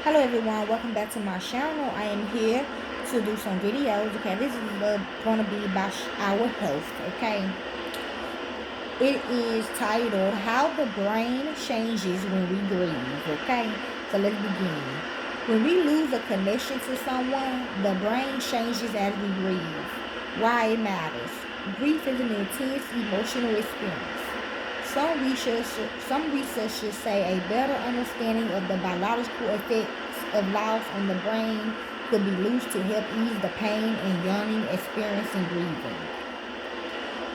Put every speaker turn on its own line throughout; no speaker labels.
Hello everyone, welcome back to my channel. I am here to do some videos. Okay, this is going to be about our health. Okay, it is titled How the Brain Changes When We Grieve. Okay, so let's begin. When we lose a connection to someone, the brain changes as we grieve. Why it matters. Grief is an intense emotional experience. Some researchers say a better understanding of the biological effects of loss on the brain could be used to help ease the pain and yearning experienced in grieving.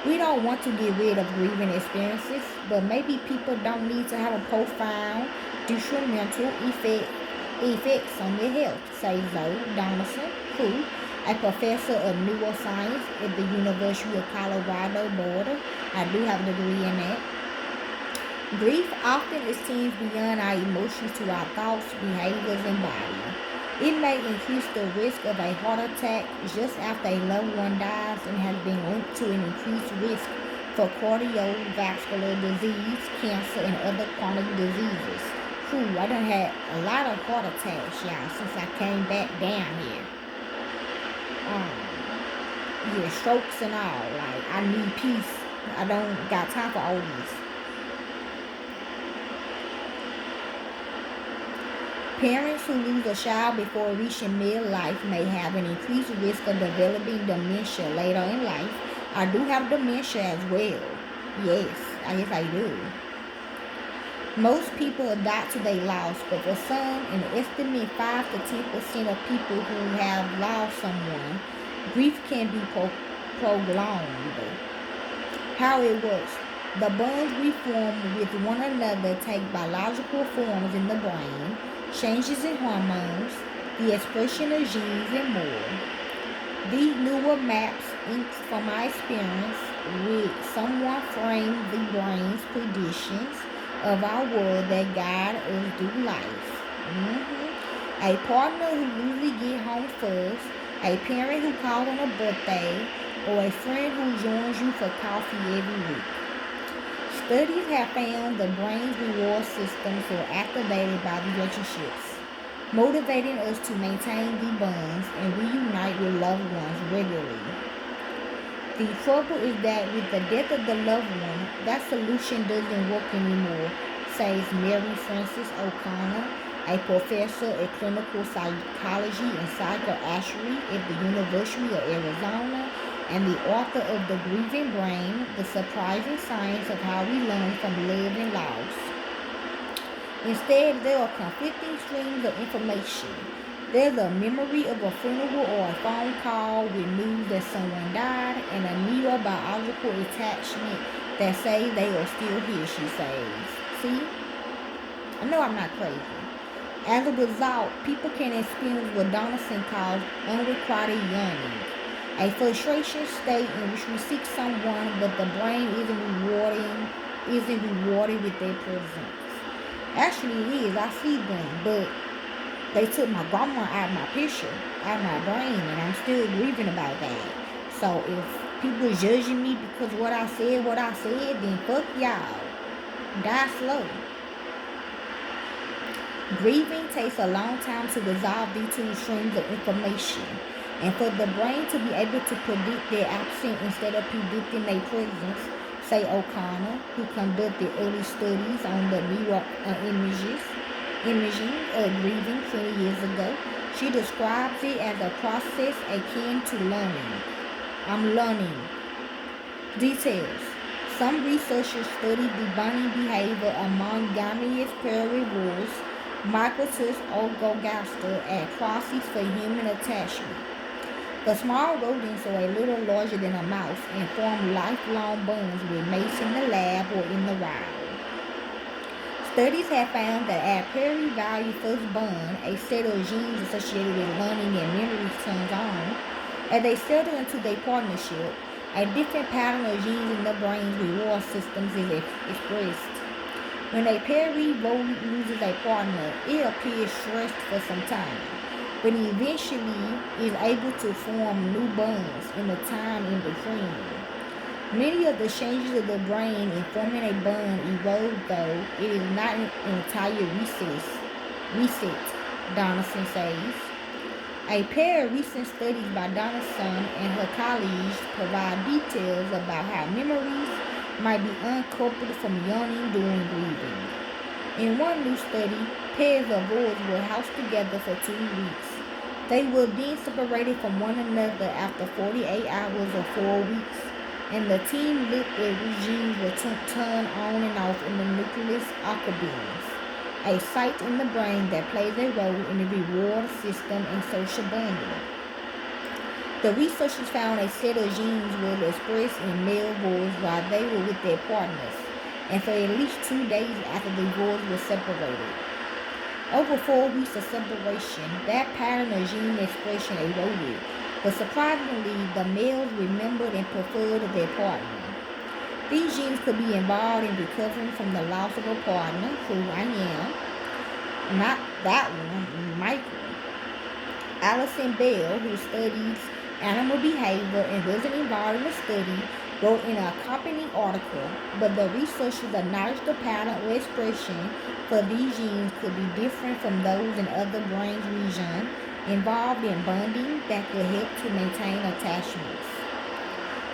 We don't want to get rid of grieving experiences, but maybe people don't need to have a profound detrimental effects on their health, says Zoe Donaldson, who, a professor of neuroscience at the University of Colorado Boulder. I do have a degree in that. Grief often extends beyond our emotions to our thoughts, behaviors, and body. It may increase the risk of a heart attack just after a loved one dies and has been linked to an increased risk for cardiovascular disease, cancer, and other chronic diseases. I done had a lot of heart attacks, y'all, since I came back down here. Strokes and all. Like, I need peace. I don't got time for all these. Parents who lose a child before reaching midlife may have an increased risk of developing dementia later in life. I do have dementia as well. Yes, I do. Most people adapt to their loss, but for some, an estimate 5 to 10% of people who have lost someone, grief can be prolonged. How it works. The bonds we form with one another take biological forms in the brain, changes in hormones, the expression of genes, and more. These neural maps, from my experience with someone, frame the brain's predictions of our world that guide us through life. A partner who usually get home first, a parent who calls on a birthday, or a friend who joins you for coffee every week. Studies have found the brain's reward systems are activated by relationships, motivating us to maintain the bonds and reunite with loved ones regularly. The trouble is that with the death of the loved one, that solution doesn't work anymore, says Mary Frances O'Connor, a professor of clinical psychology and psychiatry at the University of Arizona and the author of The Grieving Brain, The Surprising Science of How We Learn from Love and Loss. Instead, there are conflicting streams of information. There's a memory of a funeral or a phone call with news that someone died, and a neurobiological attachment that says they are still here, she says. See? I know I'm not crazy. As a result, people can experience what Donaldson calls unrequited yearning, a frustration state in which we seek someone, but the brain isn't rewarded with their presence. Actually, it is. I see them, but they took my grandma out of my picture, out of my brain, and I'm still grieving about that. So if people judging me because what I said, then fuck y'all. Die slow. Grieving takes a long time to resolve these two streams of information, and for the brain to be able to predict their absence instead of predicting their presence, say O'Connor, who conducted early studies on the imaging of grieving 20 years ago. She describes it as a process akin to learning. I'm learning. Details. Some researchers studied the bonding behavior among Ghanaian's prairie wolves, Migratus ogogaster, and crosses for human attachment. The small rodents are a little larger than a mouse and form lifelong bonds with mates in the lab or in the wild. Studies have found that as prairie value first bond, a set of genes associated with learning and memory turns on. As they settle into their partnership, a different pattern of genes in the brain's reward systems is expressed. When a prairie vole loses a partner, it appears stressed for some time, but eventually is able to form new bonds in the time in between. Many of the changes of the brain in forming a bond erode, though it is not an entire reset. Donaldson says. A pair of recent studies by Donaldson and her colleagues provide details about how memories might be uncoupled from yearning during grieving. In one new study, pairs of boys were housed together for 2 weeks. They were then separated from one another after 48 hours or 4 weeks, and the team looked at which genes were turned on and off in the nucleus accumbens, a site in the brain that plays a role in the reward system and social bonding. The researchers found a set of genes was expressed in male boys while they were with their partners, and for at least 2 days after the boys were separated. Over 4 weeks of separation, that pattern of gene expression eroded, but surprisingly, the males remembered and preferred their partner. These genes could be involved in recovering from the loss of a partner, who I am, not that one, Michael. Alison Bell, who studies animal behavior and wasn't involved in the study, wrote in an accompanying article, but the researchers acknowledged the pattern or expression for these genes could be different from those in other brain regions involved in bonding that could help to maintain attachments.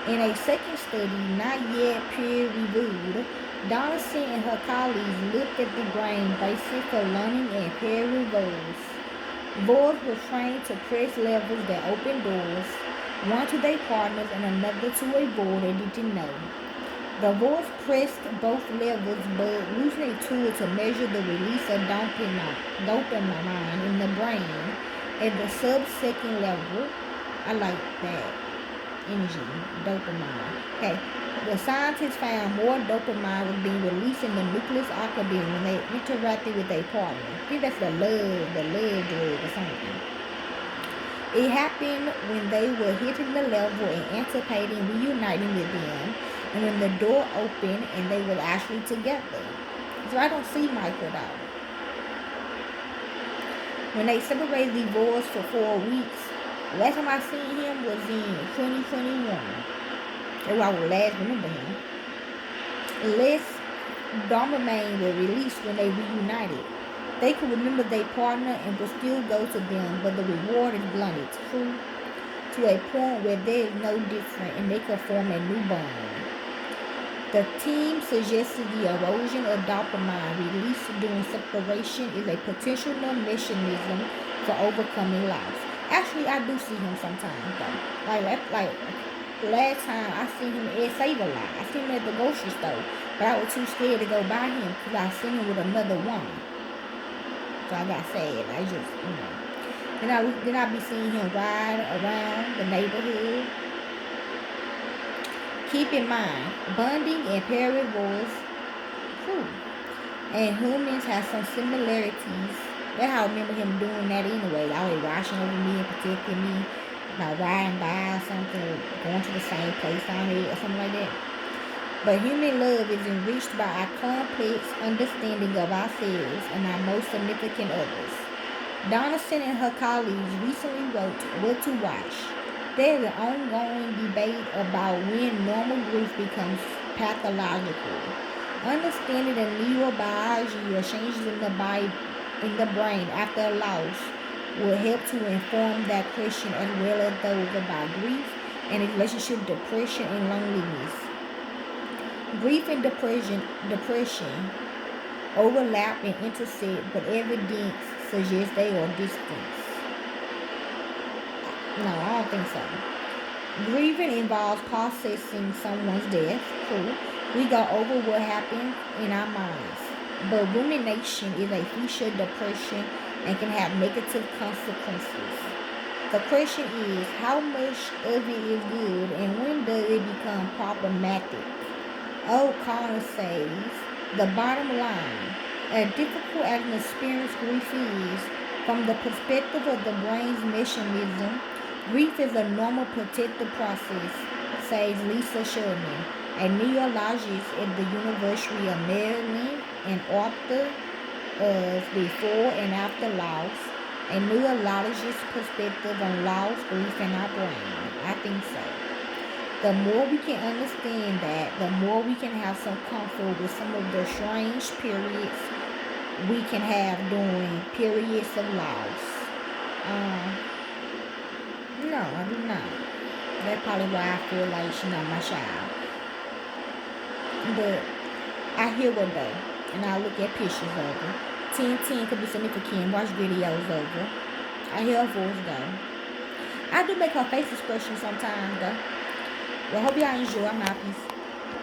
In a second study, not yet peer-reviewed, Donaldson and her colleagues looked at the brain basis for learning and pairing roles. Boys were trained to press levers that open doors, one to their partners and another to a boy they didn't know. The boys pressed both levers but using a tool to measure the release of dopamine in the brain at the sub-second level. I like that energy, dopamine. Okay. The scientists found more dopamine was being released in the nucleus accumbens when they interacted with a partner. I think that's the love drug or something. It happened when they were hitting the level and anticipating reuniting with them, and when the door opened and they were actually together. So I don't see Michael though. When they separated the boys for 4 weeks, last time I seen him was in 2021. That's I would last remember him. Less dopamine were released when they reunited. They could remember their partner and would still go to them, but the reward is blunted to a point where there is no difference and they could form a new bond. The team suggested the erosion of dopamine released during separation is a potential mechanism for overcoming loss. Actually, I do see him sometimes though. Like last time I seen him at Save-A-Lot. I seen him at the grocery store, but I was too scared to go by him because I seen him with another woman. So I got sad. I just, Then I be seeing him ride around the neighborhood. Keep in mind, bonding and pairing boys, and humans have some similarities. That's how I remember him doing that anyway. Always watching over me and protecting me by riding by or something, or going to the same place I made or something like that. But human love is enriched by our complex understanding of ourselves and our most significant others. Donaldson and her colleagues recently wrote What to Watch. There is an ongoing debate about when normal grief becomes pathological. Understanding the neurobiology or changes in the brain after a loss will help to inform that question as well as those about grief and its relationship, depression, and loneliness. Grief and depression overlap and intersect, but evidence suggests they are distant. No, I don't think so. Grieving involves processing someone's death. True. We go over what happened in our minds. But rumination is a feature of depression and can have negative consequences. The question is, how much of it is good and when does it become problematic? O'Connor says, the bottom line, as difficult as an experience grief is, from the perspective of the brain's mechanism, grief is a normal protective process, says Lisa Sherman, a neurologist at the University of Maryland and author of Before and After Loss, a neurologist's perspective on loss, grief, and our brain. I think so. The more we can understand that, the more we can have some comfort with some of the strange periods we can have during periods of loss. Um, no, I do not. That's probably why I feel like she's not my child. But I hear her though, and I look at pictures of her. 1010 could be significant. Watch videos of her. I hear her voice though. I do make her face expression sometimes though. Well, hope y'all enjoy. I'm out. Peace.